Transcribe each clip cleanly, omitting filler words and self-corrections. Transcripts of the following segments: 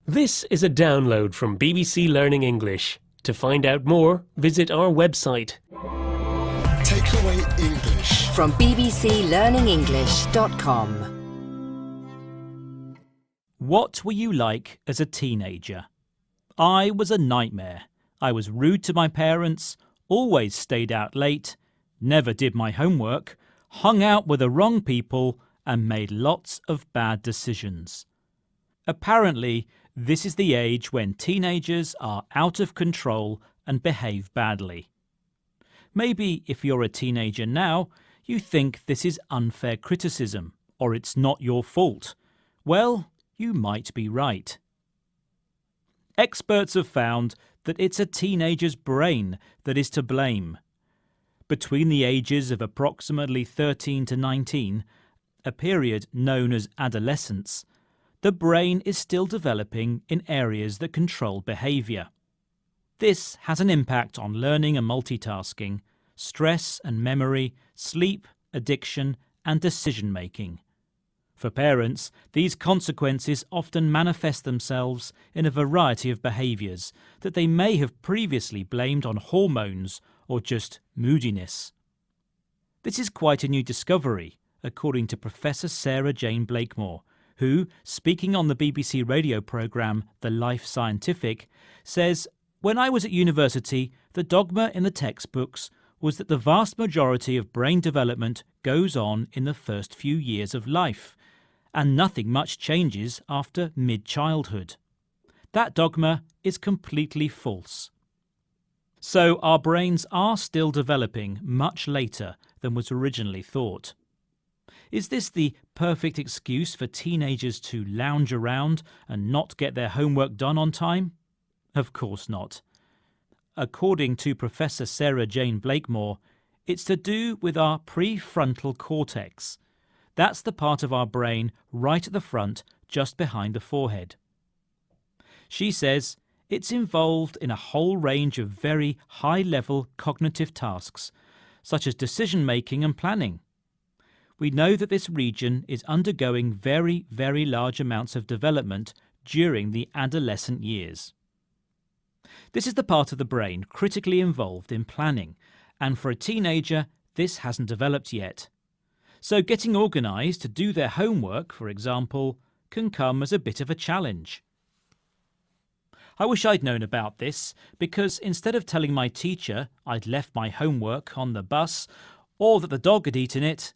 This is a download from BBC Learning English. To find out more, visit our website. Takeaway English From bbclearningenglish.com. What were you like as a teenager? I was a nightmare. I was rude to my parents, always stayed out late, never did my homework, hung out with the wrong people, and made lots of bad decisions. Apparently, this is the age when teenagers are out of control and behave badly. Maybe if you're a teenager now, you think this is unfair criticism, or it's not your fault. Well, you might be right. Experts have found that it's a teenager's brain that is to blame. Between the ages of approximately 13 to 19, a period known as adolescence, the brain is still developing in areas that control behaviour. This has an impact on learning and multitasking, stress and memory, sleep, addiction, and decision-making. For parents, these consequences often manifest themselves in a variety of behaviours that they may have previously blamed on hormones or just moodiness. This is quite a new discovery, according to Professor Sarah Jane Blakemore, who, speaking on the BBC radio programme The Life Scientific, says, "When I was at university, the dogma in the textbooks was that the vast majority of brain development goes on in the first few years of life, and nothing much changes after mid-childhood. That dogma is completely false." So our brains are still developing much later than was originally thought. Is this the perfect excuse for teenagers to lounge around and not get their homework done on time? Of course not. According to Professor Sarah Jane Blakemore, it's to do with our prefrontal cortex. That's the part of our brain right at the front, just behind the forehead. She says it's involved in a whole range of very high-level cognitive tasks, such as decision-making and planning. We know that this region is undergoing very, very large amounts of development during the adolescent years. This is the part of the brain critically involved in planning, and for a teenager, this hasn't developed yet. So getting organised to do their homework, for example, can come as a bit of a challenge. I wish I'd known about this, because instead of telling my teacher I'd left my homework on the bus or that the dog had eaten it,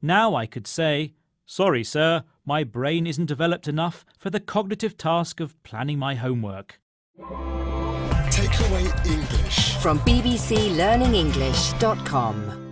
now I could say, "Sorry, sir, my brain isn't developed enough for the cognitive task of planning my homework." Takeaway English From bbclearningenglish.com.